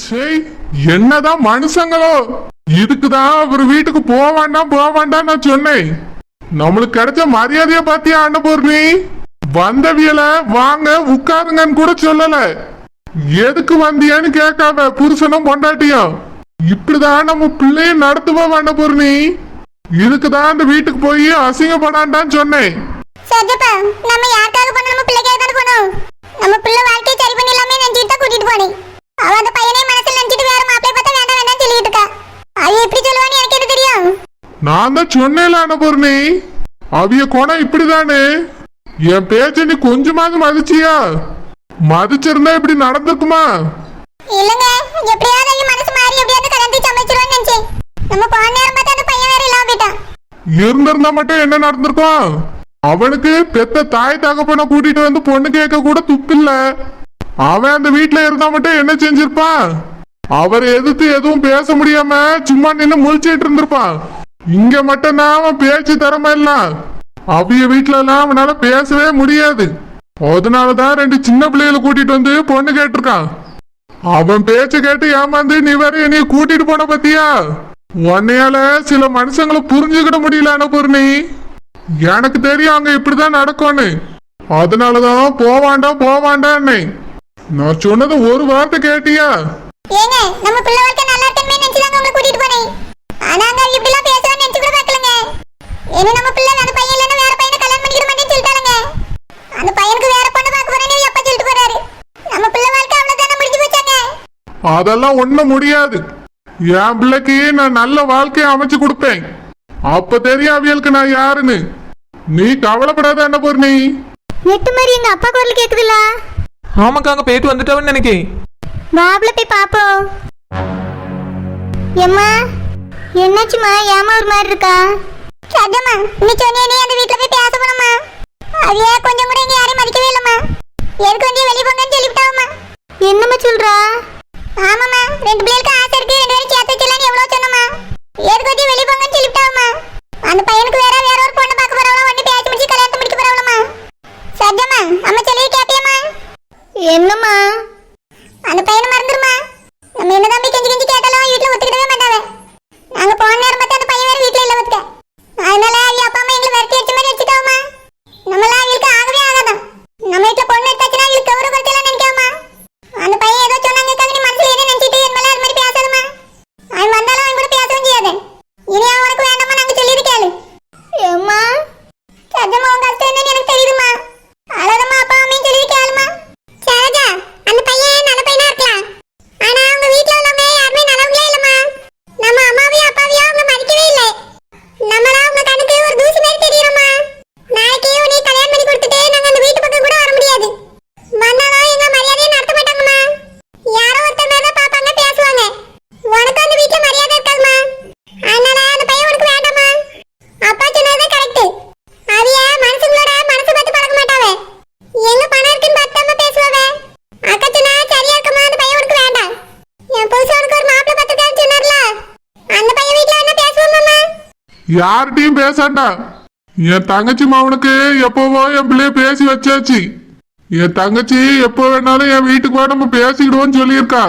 சரி, என்னதான் மனுஷங்களோ. இதுக்குதான் அவர் வீட்டுக்கு போக வேண்டாம் நான் சொன்னேன். நம்மளுக்கு கிடைச்ச மரியாதைய பாத்தியா அன்னபூர்ணி? வந்தவியல வாங்க உட்காருங்கன்னு கூட சொல்லல. எதுக்கு வந்தியான்னு கேட்காம புருஷனும் பொண்டாட்டியும் இப்படிதான் நம்ம பிள்ளைய நடத்துவோம் அன்னபூர்ணி. இதுக்குதான் அந்த வீட்டுக்கு போய் அசிங்கப்படாண்டான்னு சொன்னேன். நம்ம யாருக்காக பண்ண நம்ம பிள்ளைக்காக தான போனோம். நம்ம பிள்ளை வாழ்க்கையை சரி பண்ணிடலாமே நினைச்சிட்டு தான் கூட்டிட்டு போனேன். அவ அந்த பையனை மனசுல நினைச்சிட்டு வேற மாப்பிள்ளை பார்த்தா வேண்டாம் சொல்லிட்டு இருக்கா. அவ எப்படி சொல்லுவான்னு எனக்கு என்ன தெரியும்? நான் தான் சொன்னேன்ல அன்னபூர்ணி, அவிய குணம் இப்படிதானே. என் பேச்ச நீ கொஞ்சமாவது மதிச்சியா? மதிச்சிருந்தா இப்படி நடந்திருக்குமா? இல்லங்க, எப்படியாவது அவ மனசு மாறி எப்படியாவது கல்யாணத்தை சமைச்சிருவான்னு நினைச்சேன். நம்ம போன நேரம் பார்த்தா அந்த பையன் வேற இல்லாம போயிட்டான். இருந்திருந்தா மட்டும் என்ன நடந்திருக்கும்? அவனுக்கு பெத்த தாய் தகப்பனை கூட்டிட்டு வந்து பொண்ணு கேட்க கூட துப்பில்ல. அவன் அந்த வீட்டுல இருந்தா மட்டும் என்ன செஞ்சிருப்பான்? அவரை எதிர்த்து எதுவும் பேச முடியாம சும்மா நின்று முழிச்சிட்டு இருந்திருப்பான். இங்க மட்டும்தான் அவன் பேச்சு திறமை இல்ல. அவிய வீட்டுல எல்லாம் அவனால பேசவே முடியாது. அதனாலதான் 2 சின்ன பிள்ளைகளை கூட்டிட்டு வந்து பொண்ணு கேட்டிருக்கான். அவன் பேச்சு கேட்டு ஏமாந்து நீ வேற என்னைய கூட்டிட்டு போன பத்தியா? உன்னையால சில மனுஷங்களை புரிஞ்சுக்கிட முடியல அன்னபூர்ணி. எனக்கு தெரியும் அங்க இப்படிதான் நடக்கும்னு. அதனாலதான் போவாண்டான்னு நான் சொன்னது ஒரு வார்த்தை கேட்டியா? ஏங்க, நம்ம பிள்ளை வாழ்க்கை நல்லா இருக்கணுமே நினைச்சு தான் உங்களை கூட்டிட்டு போனேன். ஆனா அங்க இப்படி எல்லாம் பேசுவான்னு நினைச்சு கூட பார்க்கலங்க. ஏன்னா நம்ம பிள்ளை அந்த பையன் இல்லைன்னா வேற பையனை கல்யாணம் பண்ணிக்கிற மாட்டேன்னு சொல்லிட்டாங்க. அந்த பையனுக்கு வேற பொண்ணு பார்க்க போறேன்னு எப்ப சொல்லிட்டு போறாரு. நம்ம பிள்ளை வாழ்க்கை அவ்வளவுதானே முடிஞ்சு போச்சாங்க. அதெல்லாம் ஒண்ணும் முடியாது. என் பிள்ளைக்கு நான் நல்ல வாழ்க்கையை அமைச்சு கொடுப்பேன். அப்ப தெரியும் அவியலுக்கு நான் யாருன்னு. நீ கவலைப்படாத அன்னபூர்ணி. நெட்டு மாதிரி எங்க அப்பா குரல் கேக்குதுல்ல? ஆமாக்கா, அங்க போயிட்டு வந்துட்டவன்னு நினைக்கேன். பாபுல போய் பாப்போம். எம்மா, என்னாச்சுமா? ஏமா ஒரு மாதிரி இருக்கா? சதமா, நீ சொன்னியே அந்த வீட்ல போய் பேச போனோமா? அவையே கொஞ்சம் கூட இங்க யாரையும் மதிக்கவே இல்லம்மா. எதுக்கு வந்து வெளிய போங்கன்னு சொல்லிவிட்டாவம்மா. என்னம்மா சொல்றா? ஆமாம்மா, 2 பிள்ளைகளுக்கு ஆசை இருக்கு, 2 பேரும் சேர்த்து வச்சலான்னு எவ்வளவு சொன்னம்மா. எதுக்கு வந்து வெளிய போங்கன்னு சொல்லிவிட்டாவம்மா. அந்த பையனுக்கு வேற ஒரு பொண்ணு பார்க்க போறவளா, ஒண்ணு பேசி முடிச்சு கல்யாணத்தை முடிக்க போறவளமா. சதமா, அம்மா சொல்லி கேப்பியம்மா? என்னம்மா? அந்த பையனை மறந்துருமா. நம்ம என்னதான் போய் கெஞ்சி கேட்டாலும் வீட்டுல ஒத்துக்கிடவே மாட்டாவே. நாங்க போன நேரம் பார்த்து அந்த பையன் வேற வீட்டுல இல்ல ஒத்துக்க. அதனால அவ அப்பா அம்மா எங்களை விரட்டி வச்ச மாதிரி வச்சுட்டாவமா. நம்மளாம் அவங்களுக்கு ஆகவே ஆகாதான். நம்ம வீட்டுல பொண்ணு எடுத்தாச்சுன்னா அவங்களுக்கு கௌரவ கொடுத்தலாம் நினைக்காமா. அந்த பையன் ஏதோ சொன்னாங்க, நீ மனசுல என்ன நினைச்சிட்டு என் மேல அது மாதிரி பேசாதமா. அவன் வந்தாலும் அவன் கூட பேசவும் செய்யாது. இனி அவன் உனக்கு வேண்டாமா நாங்க சொல்லியிருக்கேன். ஏம்மா, சஜமா உங்க கஷ்டம் என்னன்னு எனக்கு தெரியுதுமா. அழகம்மா அப்பா அம்மையும் சொல்லியிருக்கேன்மா. சரோஜா, அந்த பையன் நல்ல பையனா இருக்கலாம். ஆனா அவங்க வீட்ல உள்ளவங்க யாருமே நல்லவங்களே இல்லம்மா. நம்ம அம்மாவையும் அப்பாவையும் அவங்க மதிக்கவே இல்லை. நம்மளா அவங்க கண்ணுக்கு ஒரு தூசி மாதிரி தெரியுறோம்மா. நாளைக்கு உன்னை கல்யாணம் பண்ணி கொடுத்துட்டு நாங்க அந்த வீட்டு பக்கம் கூட வர முடியாது. வந்தாலும் எங்க மரியாதையை நடத்த மாட்டாங்கம்மா. யாரோ ஒருத்தர் தான் பாப்பாங்க, பேசுவாங்க. உனக்கு அந்த வீட்டுல மரியாதை இருக்காதுமா. அதனால அந்த பையன் உனக்கு வேண்டாமா. அப்பா சொன்னது கரெக்ட். அவிய மனுஷங்களோட மனசு பார்த்து பழக மாட்டாவே. எங்க பணம் இருக்குன்னு பார்த்தாம பேசுவாவே. அக்கா சொன்னா சரியா இருக்குமா, அந்த பையன் உனக்கு வேண்டாம். என் புருஷன் உனக்கு ஒரு மாப்பிள்ளை பார்த்துருக்கான்னு சொன்னார்ல, அந்த பையன் வீட்டுல என்ன பேசுவோம்மா? யார்கிட்டயும் பேசாண்டா. என் தங்கச்சி மாவனுக்கு எப்பவோ என் பிள்ளைய பேசி வச்சாச்சு. என் தங்கச்சி எப்போ வேணாலும் என் வீட்டுக்கு வா, நம்ம பேசிக்கிடுவோம்னு சொல்லியிருக்கா.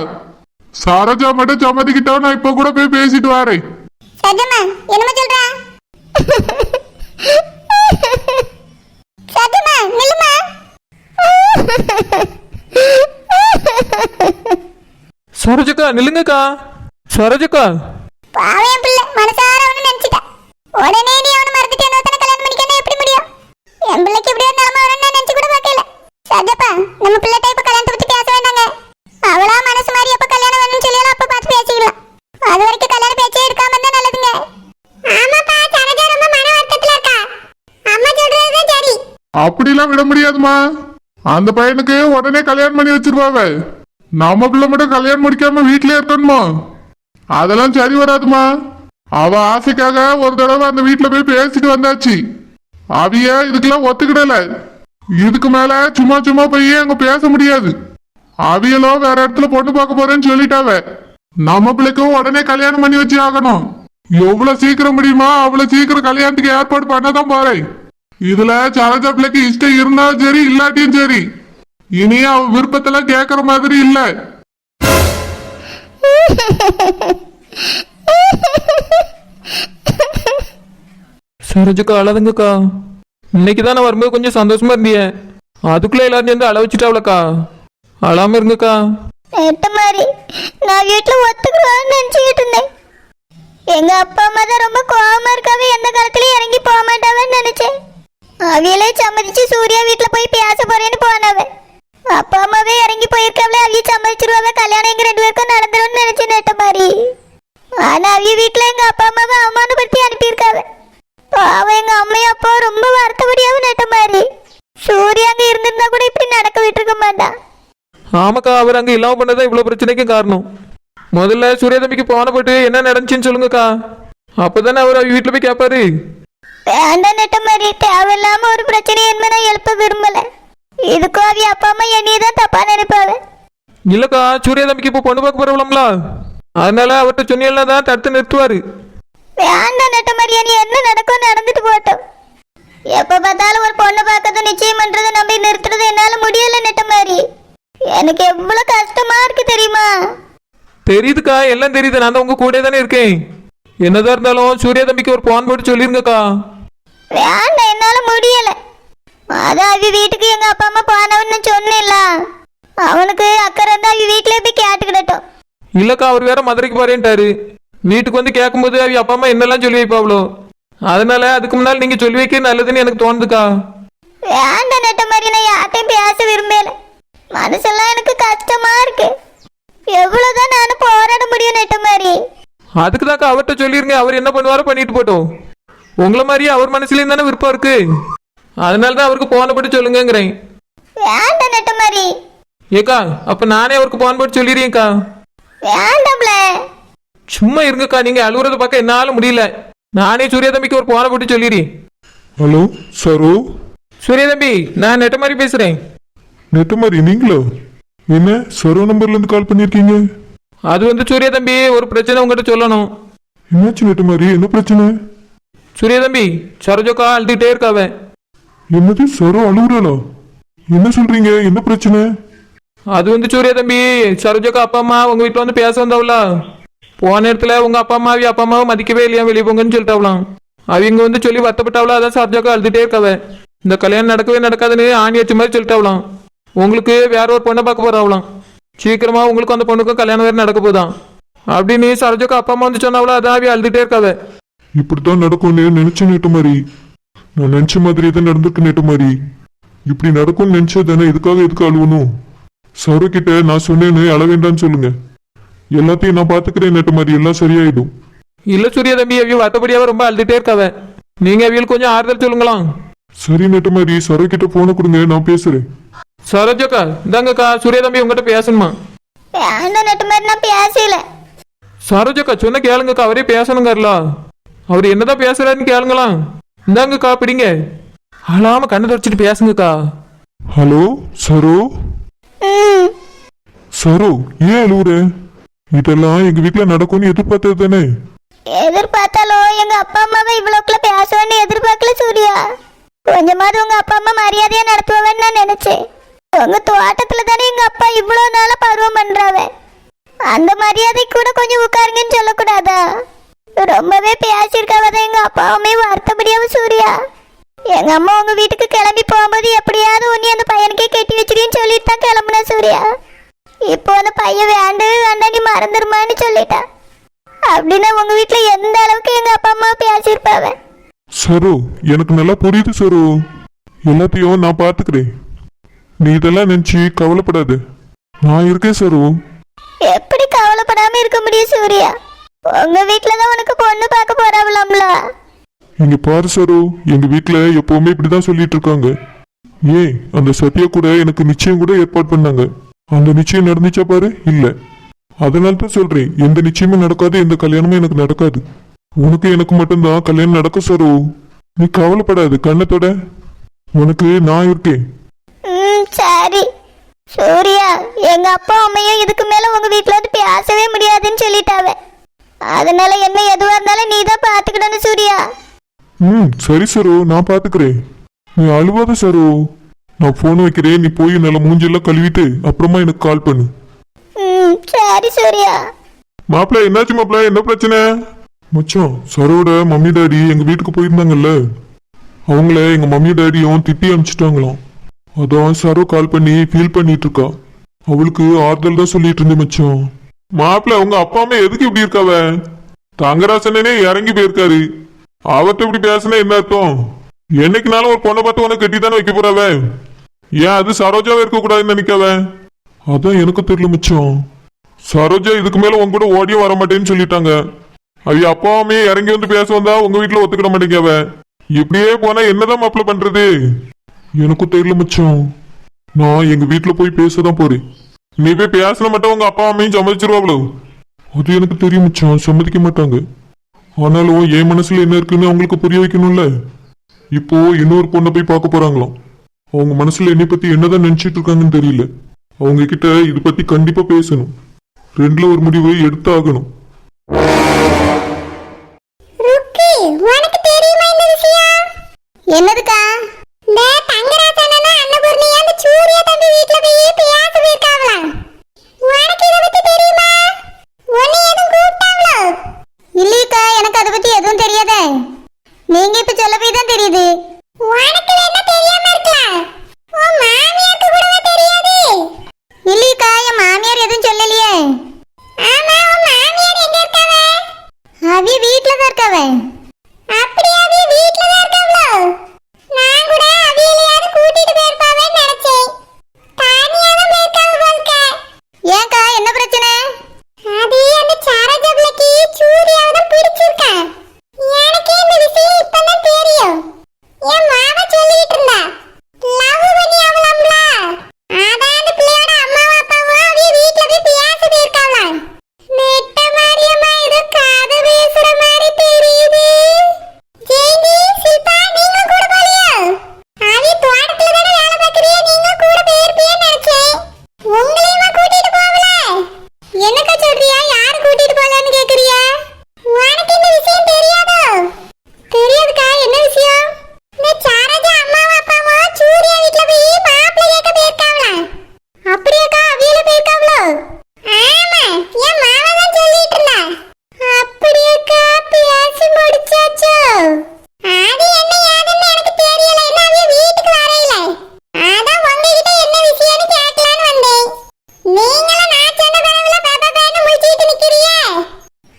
சரோஜா மட்டும் சம்மதிக்கிட்டா நான் இப்ப கூட போய் பேசிட்டு வரேன். சஜமா, என்னமா சொல்றா? சஜமா, நில்லுமா. சரோஜக்கா நில்லுங்கக்கா. சரோஜக்கா, பாவம் பிள்ளை மனசார அவனை நினைச்சிட்டா. உடனே நீ அவனை மறந்துட்டு இன்னொருத்தனை கல்யாணம் பண்ணிக்கணும் எப்படி முடியும்? என் பிள்ளைக்கு இப்படி ஒரு நிலைமை வரும்னு நினைச்சு கூட பார்க்கல. சஜப்பா, நம்ம பிள்ளை டைப் கல்யாணத்தை பத்தி பேச வேண்டாங்க. அவளா மனசு மாதிரி எப்ப கல்யாணம் வேணும்னு சொல்லியாலும் அப்ப பார்த்து பேசிக்கலாம். அது வரைக்கும் கல்யாண பேச்சே இருக்காம இருந்தா நல்லதுங்க. ஆமாப்பா, சரோஜா ரொம்ப மன வருத்தத்துல இருக்கா. அம்மா சொல்றதுதான் சரி. அப்படிலாம் விட முடியாதுமா. அந்த பையனுக்கு உடனே கல்யாணம் பண்ணி வச்சிருவாங்க. நம்ம பிள்ளை மட்டும் கல்யாணம் முடிக்காம வீட்லயே இருக்கணுமா? அதெல்லாம் சரி வராதுமா. அவ ஆசைக்காக ஒரு தடவை அந்த வீட்டுல போய் பேசிட்டு வந்தாச்சு. அவிய இதுக்கெல்லாம் ஒத்துக்கிடல. இதுக்கு மேல சும்மா போய் அங்க பேச முடியாது. அவியலோ வேற இடத்துல பொண்ணு பார்க்க போறேன்னு சொல்லிட்டாவ. நம்ம பிள்ளைக்கும் உடனே கல்யாணம் பண்ணி வச்சு ஆகணும். எவ்வளவு சீக்கிரம் முடியுமா அவ்வளவு சீக்கிரம் கல்யாணத்துக்கு ஏற்பாடு பண்ணதான் போறேன். இதுல சரோஜா பிள்ளைக்கு இஷ்டம் இருந்தாலும் சரி இல்லாட்டியும் சரி, இனி அவ விருப்பத்தெல்லாம் கேக்குற மாதிரி இல்ல. சரோஜக்கா அழாதுங்கக்கா. இன்னைக்கு தான் நான் வரும்போது கொஞ்சம் சந்தோஷமா இருந்தியே, அதுக்குள்ள எல்லாரும் சேர்ந்து அழ வச்சுட்டாவளக்கா. அழாம இருங்கக்கா. நெட்ட மாதிரி நான் வீட்டுல ஒத்துக்குவான்னு நினைச்சுக்கிட்டு இருந்தேன். எங்க அப்பா அம்மா தான் ரொம்ப கோவமா இருக்காவே, எந்த காலத்துலயும் இறங்கி போக மாட்டாவன்னு நினைச்சேன். அவியலே சம்மதிச்சு சூர்யா வீட்டுல போய் பேச போறேன்னு போனவ. அப்பா அம்மாவே இறங்கி போயிருக்காவளே, அவிய சம்மதிச்சிருவாவ, கல்யாணம் எங்க 2 பேருக்கும் நடந்துரும்னு நினைச்சேன் நெட்ட மாதிரி. ஆனா அவிய வீட்டுல எங்க அப்பா அம்மாவை அவமானப்படுத்தி அனுப்பியிருக்காவ. பாவம் எங்க அம்மையும் அப்பா ரொம்ப வருத்தப்படியாவும் நெட்ட மாதிரி. சூர்யா அங்க இருந்திருந்தா கூட இப்படி நடக்க விட்டுருக்க மாட்டான். ஆமாக்கா, அவர் அங்க இல்லாம பண்ணதான் இவ்வளவு பிரச்சனைக்கும் காரணம். முதல்ல சூர்யா தம்பிக்கு போன போட்டு என்ன நடந்துச்சுன்னு சொல்லுங்கக்கா, அப்பதானே அவர் அவங்க வீட்டுல போய் கேட்பாரு. வேண்டாம் நெட்ட மாதிரி, தேவையில்லாம ஒரு பிரச்சனை என்ன நான் எழுப்ப விரும்பல. இதுக்கும் அவிய அப்பா அம்மா என்னையதான் தப்பா நினைப்பாவ. இல்லக்கா, சூர்யா தம்பிக்கு இப்போ பொண்ணு பார்க்க போறவளம்ல, அதனால அவர்கிட்ட சொன்னீங்கன்னா தான் தடுத்து நிறுத்துவாரு. வேண்டாம் நெட்ட மாதிரி, நீ என்ன நடக்கும் நடந்துட்டு போட்டோம். எப்ப பார்த்தாலும் ஒரு பொண்ணு பார்க்கறது நிச்சயம் பண்றதை நம்பி நிறுத்துறது என்னால முடியல நெட்ட மாதிரி. எனக்கு எவ்வளவு கஷ்டமா இருக்கு தெரியுமா? தெரியுதுக்கா, எல்லாம் தெரியுது. நான் தான் உங்க கூட தானே இருக்கேன். என்னதான் இருந்தாலும் சூர்யா தம்பிக்கு ஒரு போன் போட்டு சொல்லிருங்கக்கா. வேண்டாம், என்னால முடியல. அதான் அவ வீட்டுக்கு எங்க அப்பா அம்மா போனவன்னு சொன்னேன்ல, அவனுக்கு அக்கறை இருந்தா அவ வீட்டுல போய் கேட்டுக்கிடட்டும். இல்லக்கா, அவர் வேற மதுரைக்கு போறேன்ட்டாரு. வீட்டுக்கு வந்து கேட்கும்போது அவ அப்பா அம்மா என்னெல்லாம் சொல்லி வைப்பாவளோ, அதனால அதுக்கு முன்னால் நீங்க சொல்லி வைக்க நல்லதுன்னு எனக்கு தோணுதுக்கா. வேண்டாம் நெட்ட மாதிரி, நான் யார்ட்டையும் பேச விரும்பல. மனசெல்லாம் எனக்கு கஷ்டமா இருக்கு. எவ்வளவுதான் நானும் போராட முடியும் நெட்ட மாதிரி. அதுக்கு தாக்கா அவர்கிட்ட சொல்லிருங்க, அவர் என்ன பண்ணுவாரோ பண்ணிட்டு போட்டோம். உங்களை மாதிரியே அவர் மனசுலயும் தானே விருப்பம் இருக்கு, அதனால தான் அவருக்கு போன போட்டு சொல்லுங்கிறேன். வேண்டாம் நெட்ட மாதிரி. ஏக்கா, அப்ப நானே அவருக்கு போன் போட்டு சொல்லிடுறேன்க்கா. வேண்டாம்ல. சும்மா இருங்கக்கா, நீங்க அழுகுறத பார்க்க என்னால முடியல. நானே சூர்யா தம்பிக்கு ஒரு போன போட்டு சொல்லிடுறேன். ஹலோ சரோ. சூர்யா தம்பி, நான் நெட்ட மாதிரி பேசுறேன். நெட்ட மாதிரி நீங்களா? என்ன சரோ நம்பர்ல இருந்து கால் பண்ணிருக்கீங்க? அது வந்து சூர்யா தம்பி, ஒரு பிரச்சனை உங்ககிட்ட சொல்லணும். என்னாச்சு நெட்ட மாதிரி, என்ன பிரச்சனை? சூர்யா தம்பி, சரோஜக்கா அழுதுகிட்டே இருக்காவ. என்னது சரோ அழுகுறாளா? என்ன சொல்றீங்க, என்ன பிரச்சனை? அது வந்து சூர்யா தம்பி, சரோஜக்கா அப்பா அம்மா உங்க வீட்டுல வந்து பேச வந்தாவல, போன இடத்துல உங்க அப்பா அம்மாவை மதிக்கவே இல்லையா, வெளியே போங்கன்னு சொல்லிட்டாவலாம். அவங்க வந்து சொல்லி வருத்தப்பட்டாவளா, அதான் சரோஜக்கா அழுதுகிட்டே இருக்காவ. இந்த கல்யாணம் நடக்கவே நடக்காதுன்னு ஆணி வச்ச மாதிரி சொல்லிட்டாவலாம். உங்களுக்கு வேற ஒரு பொண்ணை பார்க்க போறாவலாம். சீக்கிரமா உங்களுக்கு அந்த பொண்ணுக்கும் கல்யாணம் வேற நடக்க போதான் அப்படின்னு சரோஜக்கா அப்பா அம்மா வந்து சொன்னாவளா, அதான் அவ அழுதுகிட்டே இருக்காவ. இப்படித்தான் நடக்கும்னு நினைச்சேன் நெட்ட மாதிரி. நான் நினைச்ச மாதிரி தான் நடந்திருக்கு நெட்ட மாதிரி. இப்படி நடக்கும்னு நினைச்சதானே, எதுக்கு அழுவணும்? சரோ கிட்ட நான் சொன்னேன்னு அழ வேண்டான்னு சொல்லுங்க. எல்லாத்தையும் நான் பாத்துக்கிறேன் நெட்ட மாதிரி, எல்லாம் சரியாயிடும். இல்ல சூர்யா தம்பி, அவிய வருத்தப்படியாவ ரொம்ப அழுதுகிட்டே இருக்காவ. நீங்க அவியலுக்கு கொஞ்சம் ஆறுதல் சொல்லுங்களாம். சரி நெட்ட மாதிரி, சரோ கிட்ட போன கொடுங்க, நான் பேசுறேன். சரோஜக்கா இந்தாங்கக்கா, சூர்யா தம்பி உங்ககிட்ட பேசணுமா? வேண்டாம் நெட்ட மாதிரி, நான் பேசல. சரோஜக்கா சொன்ன கேளுங்கக்கா, அவரே பேசணுங்கறல. அவர் என்னதான் பேசுறாருன்னு கேளுங்களாம். இந்தாங்கக்கா பிடிங்க, அழாம கண்ணை தொடச்சிட்டு பேசுங்கக்கா. ஹலோ சரோ. ம், சரோ ஏன் அழுவுற? இதெல்லாம் எங்க வீட்டுல நடக்கும்னு எதிர்பார்த்தது தானே? எதிர்பார்த்தாலும் எங்க அப்பா அம்மாவை இவ்வளவுக்குள்ள பேசுவேன்னு எதிர்பார்க்கல சூர்யா. கொஞ்சமாவது உங்க அப்பா அம்மா மரியாதையா நடத்துவேன்னு நான் நினைச்சேன். உங்க தோட்டத்துல தானே எங்க அப்பா இவ்வளவு நாளா பருவம் பண்றாவ. அந்த மரியாதை கூட கொஞ்சம் உட்காருங்கன்னு சொல்லக்கூடாதா? ரொம்பவே பேசியிருக்காவதான் எங்க அப்பாவுமே வருத்தப்படியாவும் சூர்யா. எங்க அம்மா உங்க வீட்டுக்கு கிளம்பி போகும்போது எப்படியாவது உன்னை அந்த பையனுக்கே கட்டி வச்சிருன்னு சொல்லிட்டு தான் கிளம்புனா சூர்யா. இப்போ அந்த பையன் வேண்டாம் நீ மறந்துருமான்னு சொல்லிட்டா. அப்படின்னா உங்க வீட்டுல எந்த அளவுக்கு எங்க அப்பா அம்மா பேசியிருப்பாவ. சரோ எனக்கு நல்லா புரியுது சரோ, எல்லாத்தையும் நான் பாத்துக்கிறேன். நீ இதெல்லாம் நினைச்சு கவலைப்படாத, நான் இருக்கேன் சரோ. எப்படி கவலைப்படாம இருக்க முடியும் சூர்யா? உங்க வீட்டுலதான் உனக்கு பொண்ணு பார்க்க போறாவலாம்ல. இங்க பாரு சரோ, எங்க வீட்டுல எப்பவுமே இப்படிதான் சொல்லிட்டு இருக்காங்க. ஏன் அந்த சத்யா கூட எனக்கு நிச்சயம் கூட ஏற்பாடு பண்ணாங்க. அந்த நிச்சயம் நடந்துச்சா பாரு? இல்ல. அதனால தான் சொல்றேன், எந்த நிச்சயமும் நடக்காது, எந்த கல்யாணமும் எனக்கு நடக்காது. உனக்கு எனக்கு மட்டும்தான் கல்யாணம் நடக்கும் சரோ. நீ கவலைப்படாது, கண்ணத்தோட உனக்கு நான் இருக்கேன். சரி சூர்யா, எங்க அப்பா அம்மையும் இதுக்கு மேல உங்க வீட்டுல வந்து பேசவே முடியாதுன்னு சொல்லிட்டாவ. அதனால என்ன எதுவா இருந்தாலும் நீ தான் பாத்துக்கிடணும் சூர்யா. சரி சரோ, நான் பாத்துக்கிறேன். நீ அழுவாத சரோ. நான் போன் வைக்கிறேன், நீ போய் நல்ல மூஞ்செல்லாம் கழுவிட்டு அப்புறமா எனக்கு கால் பண்ணு. சரி சூர்யா. மாப்பிள்ள என்னாச்சு மாப்பிள்ள, என்ன பிரச்சனை? மச்சான், சரோட மம்மி டாடி எங்க வீட்டுக்கு போயிருந்தாங்கல்ல, அவங்கள எங்க மம்மி டாடியும் திட்டி அனுப்பிச்சிட்டாங்களாம். அதான் சரோ கால் பண்ணி ஃபீல் பண்ணிட்டு இருக்கா. அவளுக்கு ஆறுதல் தான் சொல்லிட்டு இருந்தேன் மச்சான். மாப்பிள்ள, உங்க அப்பா அம்மா எதுக்கு இப்படி இருக்காவ? தங்கராசனே இறங்கி போயிருக்காரு, அவர்கிட்ட இப்படி பேசினா என்ன அர்த்தம்? என்னைக்குனாலும் ஒரு பொண்ணை பார்த்து உனக்கு கட்டி தானே வைக்க போறாவ. ஏன் அது சரோஜாவே இருக்க கூடாதுன்னு நினைக்காவ? அதான் எனக்கு தெரியல மச்சான். சரோஜா இதுக்கு மேல உங்க கூட ஓடியே வர மாட்டேன்னு சொல்லிட்டாங்க. அவ அப்பாவுமே இறங்கி வந்து பேச வந்தா உங்க வீட்டுல ஒத்துக்கிட மாட்டேங்காவ. இப்படியே போனா என்னதான் மாப்பிள்ள பண்றது? எனக்கும் தெரியல மச்சான். நான் எங்க வீட்டுல போய் பேசதான் போறேன். நீ போய் பேசின மட்டும் உங்க அப்பா அம்மையும் சம்மதிச்சிருவாங்களோ? அது எனக்கு தெரியும் மச்சான், சம்மதிக்க மாட்டாங்க. ஆனாலும் என் மனசுல என்ன இருக்குன்னு அவங்களுக்கு புரிய வைக்கணும்ல. இப்போ இன்னொரு பொண்ணை போய் பார்க்க போறாங்களாம். அவங்க மனசுல என்னை பத்தி என்னதான் நினைச்சிட்டு இருக்காங்கன்னு தெரியல. அவங்க கிட்ட இது பத்தி கண்டிப்பா பேசணும். ரெண்டுல ஒரு முடிவு எடுத்தாகணும். என்னதுக்கா? இந்த தங்கராசனா அன்னபூர்ணி அந்த சூர்யா தம்பி வீட்ல போய் பேச போயிருக்காங்களா? உனக்கு இத பத்தி தெரியுமா? உன்னை எதுவும் கூப்பிட்டாங்களோ? இல்லையக்கா, எனக்கு அதை பத்தி எதுவும் தெரியாதே. நீங்க இப்ப சொல்ல போய் தான் தெரியுது. உனக்கு என்ன தெரியாம இருக்கலாம்? உன் மாமியாருக்கு கூடவே தெரியாது? இல்லையக்கா, என் மாமியார் எதுவும் சொல்லலையே. ஆமா, உன் மாமியார் எங்க இருக்காவ? அவிய வீட்ல தான் இருக்காவ. அப்படியே அவிய வீட்ல தான் இருக்காவளோ? நான் கூட அவியலையாவது கூட்டிட்டு போயிருப்பாவேன்னு நினைச்சேன். தானியா தான் போயிருக்காவ போல்க. ஏன்க்கா, என்ன பிரச்சனை? அது அந்த சரோஜா பிள்ளைக்கு சூர்யாவை தான் பிடிச்சிருக்கா. எனக்கு இந்த விஷயம் இப்பதான் தெரியும். என் மாமா சொல்லிட்டு இருந்தா லவ் பண்ணி அவளாம்ல. அதான் அந்த பிள்ளையோட அம்மாவும் அப்பாவும் அவிய வீட்ல போய் பேச போயிருக்காவலாம். நெட்ட மாரியம்மா ஏதோ கதை பேசுற மாதிரி தெரியுது. ஜெயந்தி, சில்பா, நீங்க கூட போலியோ? அவிய தோட்டத்துல தானே வேலை பார்க்கறியே, நீங்க கூட போயிருப்பீன்னு நினைச்சேன். உங்களையுமா கூட்டிட்டு போகல? என்னக்கா சொல்றியா? யாரு கூட்டிட்டு போகலன்னு கேக்குறியா? உனக்கு இந்த விஷயம் தெரியாதோ? தெரியாதுக்கா. என்ன விஷயம்? இந்த சரோஜா அம்மாவும் அப்பாவும் சூர்யா வீட்ல போய் மாப்பிள்ளை கேட்க போயிருக்காவலாம். அப்படியாக்கா, அவியல போயிருக்காவளோ? ஆமா, என் மாமா தான் சொல்லிட்டு இருந்தா. அப்படியாக்கா, பேசி முடிச்சாச்சோ? அது என்ன ஏதுன்னு எனக்கு தெரியல. என்ன அவிய வீட்டுக்கு வரையில. அதான் உங்ககிட்ட என்ன விஷயம்னு கேட்கலான்னு வந்தேன். நீங்களும் நான் சொன்ன பரவல பாபா பேன்னு முடிச்சிட்டு நிக்கிறியே.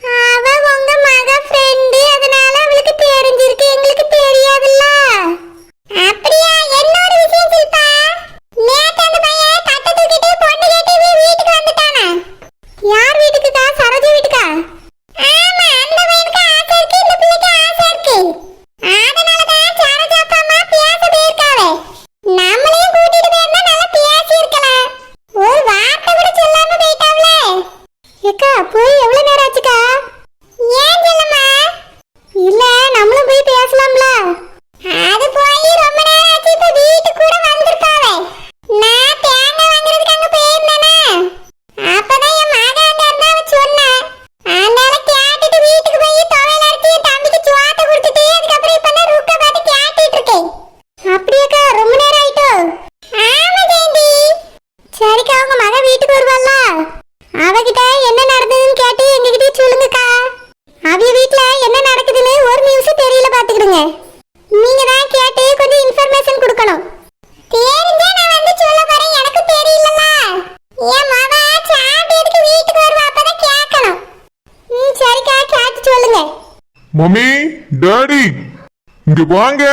அவ உங்க மக ஃப்ரெண்டு, அதனால அவளுக்கு தெரிஞ்சிருக்கு, எங்களுக்கு தெரியாதுல்ல. அப்படியா? என்னோட விஷயம் சில்பா. நேத்து அந்த பையன் தட்டை தூக்கிட்டு பொண்ணு கேட்டு வீட்டுக்கு வந்துட்டானா? யார் வீட்டுக்குக்கா? சரோஜா வீட்டுக்கா? ஆமா, அந்த பையனுக்கு ஆசை இருக்கு, இந்த பிள்ளைக்கு ஆசை இருக்கு. அதனாலதான் சரோஜா அப்பா அம்மா பேச போயிருக்காவே. நம்மளையும் கூட்டிட்டு போயிருந்தா நல்லா பேசி இருக்கலாம். ஒரு வார்த்தை கூட சொல்லாம போயிட்டாவளே. ஏக்கா, போய் எவ்வளவு நேரம் ஆச்சுக்கா? ஏன் சொல்லம்மா? இல்ல, நம்மளும் போய் பேசலாம்ல. அது போய் ரொம்ப நேரம் ஆச்சு. இப்ப வீட்டுக்கு கூட வந்திருக்காவே. நான் தேங்காய் வாங்குறதுக்கு அங்க போயிருந்தேனா, அப்பதான் என் மகன் அங்க இருந்தா அவ சொன்னா. அதனால கேட்டுட்டு வீட்டுக்கு போய் துவையல் அரைச்சி தம்பிக்கு சுவாட்ட கொடுத்துட்டு அதுக்கப்புறம் இப்ப நான் ருக்க பார்த்து கேட்டுட்டு இருக்கேன். அப்படியாக்கா, ரொம்ப நேரம் ஆயிட்டோ? ஆமா ஜெயந்தி. சரிக்கா, உங்க மகன் வீட்டுக்கு வருவாள்ல, அவகிட்ட என்ன நடந்ததுன்னு கேட்டு எங்ககிட்ட சொல்லுங்கக்கா. அவிய வீட்ல என்ன நடக்குதுன்னு ஒரு நிமிஷம் தெரியல, பாத்துக்கிடுங்க. நீங்க தான் கேட்டு கொஞ்சம் இன்ஃபர்மேஷன் கொடுக்கணும். தெரிஞ்சா நான் வந்து சொல்ல போறேன், எனக்கு தெரியலல்ல. என் மவ சாந்தி எதுக்கு வீட்டுக்கு வருவா, அப்பதான் கேட்கணும். சரிக்கா, கேட்டு சொல்லுங்க. மம்மி, டாடி, இங்க வாங்க.